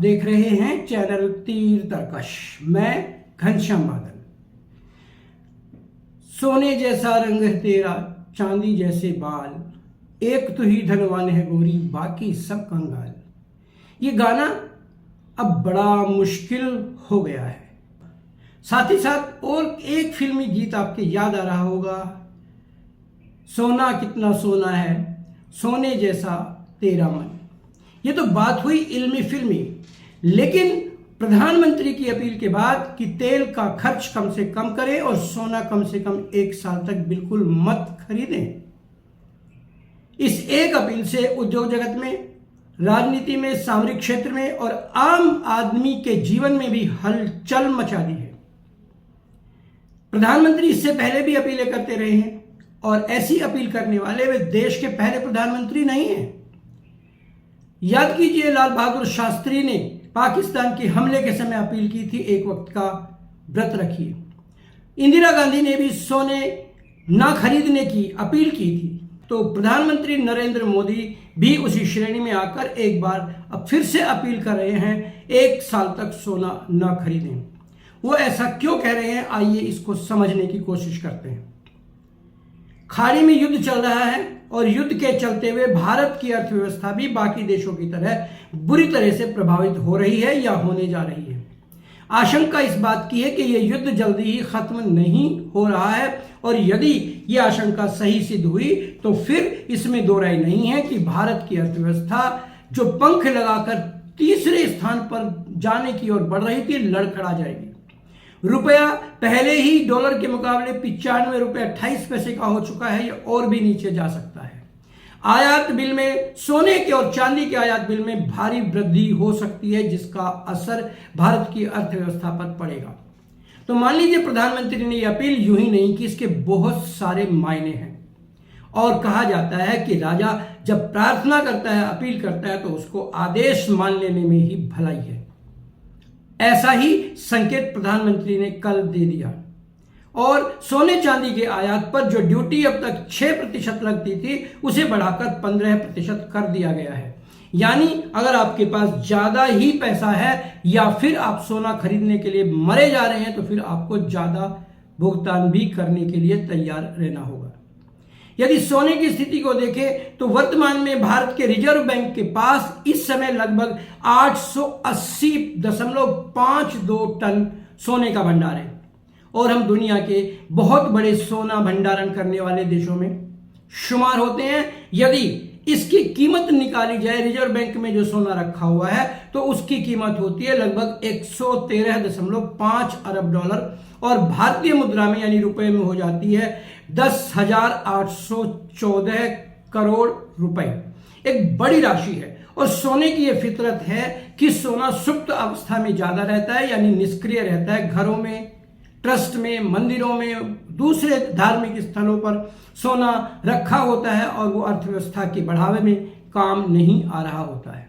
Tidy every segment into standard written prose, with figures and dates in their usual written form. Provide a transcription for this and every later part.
देख रहे हैं चैनल तीर तरकश। मैं घनश्याम बादल। सोने जैसा रंग है तेरा, चांदी जैसे बाल, एक तो ही धनवान है गोरी, बाकी सब कंगाल। ये गाना अब बड़ा मुश्किल हो गया है। साथ ही साथ और एक फिल्मी गीत आपके याद आ रहा होगा, सोना कितना सोना है, सोने जैसा तेरा मन। ये तो बात हुई इल्मी फिल्मी, लेकिन प्रधानमंत्री की अपील के बाद कि तेल का खर्च कम से कम करें और सोना कम से कम 1 साल तक बिल्कुल मत खरीदें। इस एक अपील से उद्योग जगत में, राजनीति में, सामरिक क्षेत्र में और आम आदमी के जीवन में भी हलचल मचा दी है। प्रधानमंत्री इससे पहले भी अपीलें करते रहे हैं और ऐसी अपील करने वाले वे देश के पहले प्रधानमंत्री नहीं हैं। याद कीजिए, लाल बहादुर शास्त्री ने पाकिस्तान के हमले के समय अपील की थी, एक वक्त का व्रत रखिए। इंदिरा गांधी ने भी सोने ना खरीदने की अपील की थी। तो प्रधानमंत्री नरेंद्र मोदी भी उसी श्रेणी में आकर एक बार अब फिर से अपील कर रहे हैं, 1 साल तक सोना ना खरीदें। वो ऐसा क्यों कह रहे हैं, आइए इसको समझने की कोशिश करते हैं। खाड़ी में युद्ध चल रहा है और युद्ध के चलते हुए भारत की अर्थव्यवस्था भी बाकी देशों की तरह बुरी तरह से प्रभावित हो रही है या होने जा रही है। आशंका इस बात की है कि यह युद्ध जल्दी ही खत्म नहीं हो रहा है और यदि यह आशंका सही सिद्ध हुई तो फिर इसमें दो राय नहीं है कि भारत की अर्थव्यवस्था जो पंख लगाकर तीसरे स्थान पर जाने की ओर बढ़ रही थी, लड़खड़ा जाएगी। रुपया पहले ही डॉलर के मुकाबले 95 रुपये 28 पैसे का हो चुका है, या और भी नीचे जा सकता है। आयात बिल में, सोने के और चांदी के आयात बिल में भारी वृद्धि हो सकती है, जिसका असर भारत की अर्थव्यवस्था पर पड़ेगा। तो मान लीजिए प्रधानमंत्री ने यह अपील यूं ही नहीं की, इसके बहुत सारे मायने हैं। और कहा जाता है कि राजा जब प्रार्थना करता है, अपील करता है, तो उसको आदेश मान लेने में ही भलाई है। ऐसा ही संकेत प्रधानमंत्री ने कल दे दिया। और सोने चांदी के आयात पर जो ड्यूटी अब तक 6% लगती थी, उसे बढ़ाकर 15% कर दिया गया है। यानी अगर आपके पास ज्यादा ही पैसा है या फिर आप सोना खरीदने के लिए मरे जा रहे हैं, तो फिर आपको ज्यादा भुगतान भी करने के लिए तैयार रहना होगा। यदि सोने की स्थिति को देखें तो वर्तमान में भारत के रिजर्व बैंक के पास इस समय लगभग 880.52 टन सोने का भंडार है और हम दुनिया के बहुत बड़े सोना भंडारण करने वाले देशों में शुमार होते हैं। यदि इसकी कीमत निकाली जाए, रिजर्व बैंक में जो सोना रखा हुआ है, तो उसकी कीमत होती है लगभग 113.5 अरब डॉलर और भारतीय मुद्रा में यानी रुपए में हो जाती है 10,814 करोड़ रुपए। एक बड़ी राशि है। और सोने की यह फितरत है कि सोना सुप्त अवस्था में ज्यादा रहता है, यानी निष्क्रिय रहता है। घरों में, ट्रस्ट में, मंदिरों में, दूसरे धार्मिक स्थलों पर सोना रखा होता है और वो अर्थव्यवस्था के बढ़ावे में काम नहीं आ रहा होता है।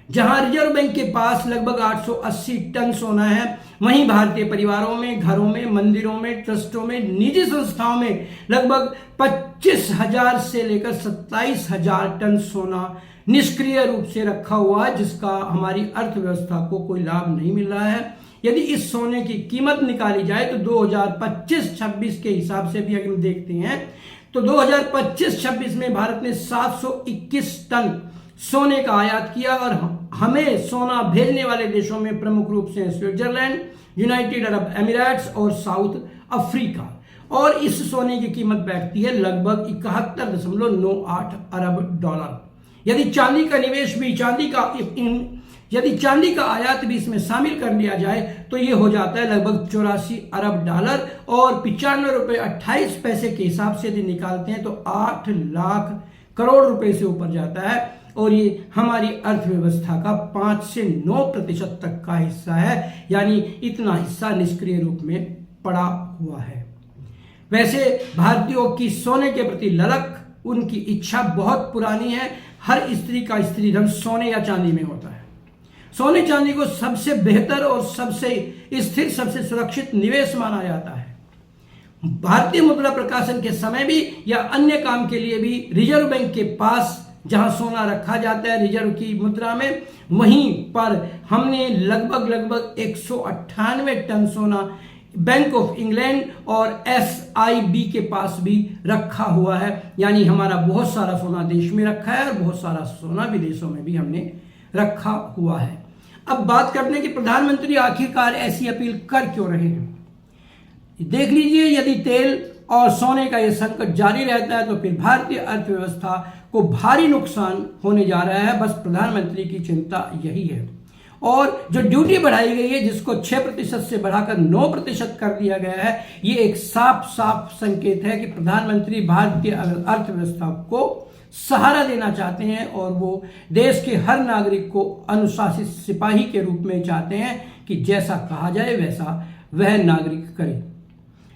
जहां रिजर्व बैंक के पास लगभग 880 टन सोना है, वहीं भारतीय परिवारों में, घरों में, मंदिरों में, ट्रस्टों में, निजी संस्थाओं में लगभग 25,000 से लेकर 27,000 टन सोना निष्क्रिय रूप से रखा हुआ है, जिसका हमारी अर्थव्यवस्था को कोई लाभ नहीं मिल रहा है। यदि इस सोने की कीमत निकाली जाए तो 2025-26 के हिसाब से भी अगर हम देखते हैं तो 2025-26 में भारत ने 721 टन सोने का आयात किया और हमें सोना भेजने वाले देशों में प्रमुख रूप से स्विट्जरलैंड, यूनाइटेड अरब अमीरात्स और साउथ अफ्रीका। और इस सोने की कीमत बैठती है लगभग 71.98 अरब डॉलर। यदि चांदी का निवेश भी, यदि चांदी का आयात भी इसमें शामिल कर लिया जाए तो यह हो जाता है लगभग 84 अरब डॉलर और 95 रुपये 28 पैसे के हिसाब से यदि निकालते हैं तो 8 लाख करोड़ रुपए से ऊपर जाता है। और ये हमारी अर्थव्यवस्था का 5 से 9% तक का हिस्सा है, यानी इतना हिस्सा निष्क्रिय रूप में पड़ा हुआ है। वैसे भारतीयों की सोने के प्रति ललक, उनकी इच्छा बहुत पुरानी है। हर स्त्री का स्त्री धन सोने या चांदी में होता है। सोने चांदी को सबसे बेहतर और सबसे स्थिर, सबसे सुरक्षित निवेश माना जाता है। भारतीय मुद्रा प्रकाशन के समय भी या अन्य काम के लिए भी रिजर्व बैंक के पास जहां सोना रखा जाता है रिजर्व की मुद्रा में, वहीं पर हमने लगभग 198 टन सोना बैंक ऑफ इंग्लैंड और SIB के पास भी रखा हुआ है। यानी हमारा बहुत सारा सोना देश में रखा है और बहुत सारा सोना विदेशों में भी हमने रखा हुआ है। अब बात करते हैं कि प्रधानमंत्री आखिरकार ऐसी अपील कर क्यों रहे हैं। देख लीजिए, यदि तेल और सोने का यह संकट जारी रहता है तो फिर भारतीय अर्थव्यवस्था को भारी नुकसान होने जा रहा है। बस प्रधानमंत्री की चिंता यही है। और जो ड्यूटी बढ़ाई गई है, जिसको 6% से बढ़ाकर 9% कर दिया गया है, ये एक साफ संकेत है कि प्रधानमंत्री भारतीय अर्थव्यवस्था को सहारा देना चाहते हैं और वो देश के हर नागरिक को अनुशासित सिपाही के रूप में चाहते हैं कि जैसा कहा जाए वैसा वह नागरिक करे।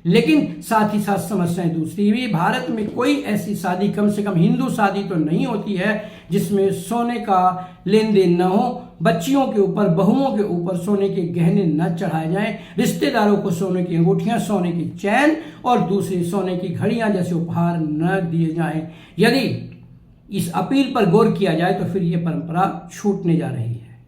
लेकिन साथ ही साथ समस्याएं दूसरी भी। भारत में कोई ऐसी शादी, कम से कम हिंदू शादी तो नहीं होती है, जिसमें सोने का लेन देन न हो, बच्चियों के ऊपर, बहुओं के ऊपर सोने के गहने न चढ़ाए जाएं, रिश्तेदारों को सोने की अंगूठियां, सोने की चैन और दूसरी सोने की घड़ियां जैसे उपहार न दिए जाएं। यदि इस अपील पर गौर किया जाए तो फिर यह परंपरा छूटने जा रही है।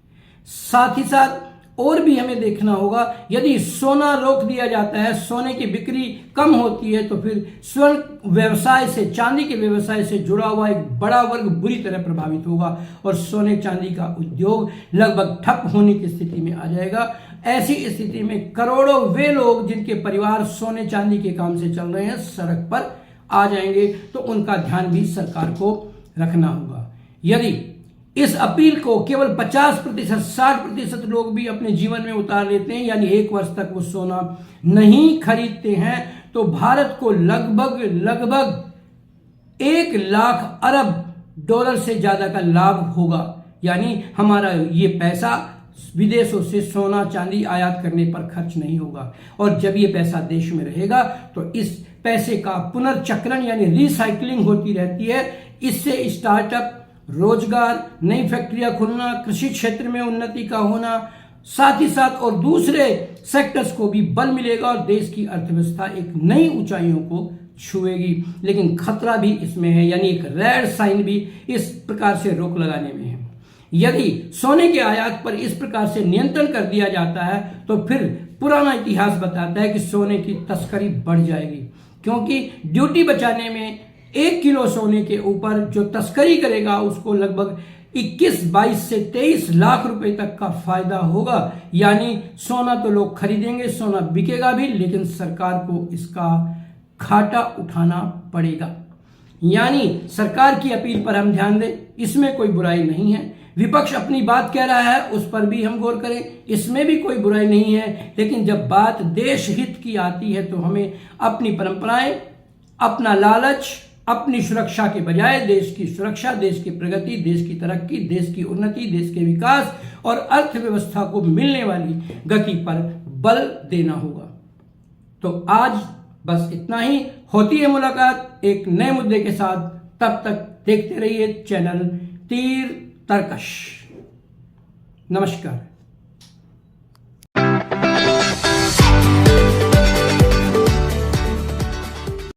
साथ ही साथ और भी हमें देखना होगा, यदि सोना रोक दिया जाता है, सोने की बिक्री कम होती है, तो फिर स्वर्ण व्यवसाय से, चांदी के व्यवसाय से जुड़ा हुआ एक बड़ा वर्ग बुरी तरह प्रभावित होगा और सोने चांदी का उद्योग लगभग ठप होने की स्थिति में आ जाएगा। ऐसी स्थिति में करोड़ों वे लोग जिनके परिवार सोने चांदी के काम से चल रहे हैं, सड़क पर आ जाएंगे। तो उनका ध्यान भी सरकार को रखना होगा। यदि इस अपील को केवल 50%, 60% लोग भी अपने जीवन में उतार लेते हैं, यानी 1 वर्ष तक वो सोना नहीं खरीदते हैं, तो भारत को लगभग 1 लाख अरब डॉलर से ज्यादा का लाभ होगा। यानी हमारा ये पैसा विदेशों से सोना चांदी आयात करने पर खर्च नहीं होगा। और जब ये पैसा देश में रहेगा तो इस पैसे का पुनर्चक्रण यानी रिसाइकलिंग होती रहती है। इससे स्टार्टअप, रोजगार, नई फैक्ट्रियां खुलना, कृषि क्षेत्र में उन्नति का होना, साथ ही साथ और दूसरे सेक्टर्स को भी बल मिलेगा और देश की अर्थव्यवस्था एक नई ऊंचाइयों को छुएगी। लेकिन खतरा भी इसमें है, यानी एक रेड साइन भी इस प्रकार से रोक लगाने में है। यदि सोने के आयात पर इस प्रकार से नियंत्रण कर दिया जाता है तो फिर पुराना इतिहास बताता है कि सोने की तस्करी बढ़ जाएगी, क्योंकि ड्यूटी बचाने में 1 किलो सोने के ऊपर जो तस्करी करेगा उसको लगभग 21, 22 से 23 लाख रुपए तक का फायदा होगा। यानी सोना तो लोग खरीदेंगे, सोना बिकेगा भी, लेकिन सरकार को इसका घाटा उठाना पड़ेगा। यानी सरकार की अपील पर हम ध्यान दें, इसमें कोई बुराई नहीं है। विपक्ष अपनी बात कह रहा है, उस पर भी हम गौर करें, इसमें भी कोई बुराई नहीं है। लेकिन जब बात देश हित की आती है तो हमें अपनी परंपराएं, अपना लालच, अपनी सुरक्षा के बजाय देश की सुरक्षा, देश की प्रगति, देश की तरक्की, देश की उन्नति, देश के विकास और अर्थव्यवस्था को मिलने वाली गति पर बल देना होगा। तो आज बस इतना ही। होती है मुलाकात एक नए मुद्दे के साथ। तब तक देखते रहिए चैनल तीर तर्कश। नमस्कार।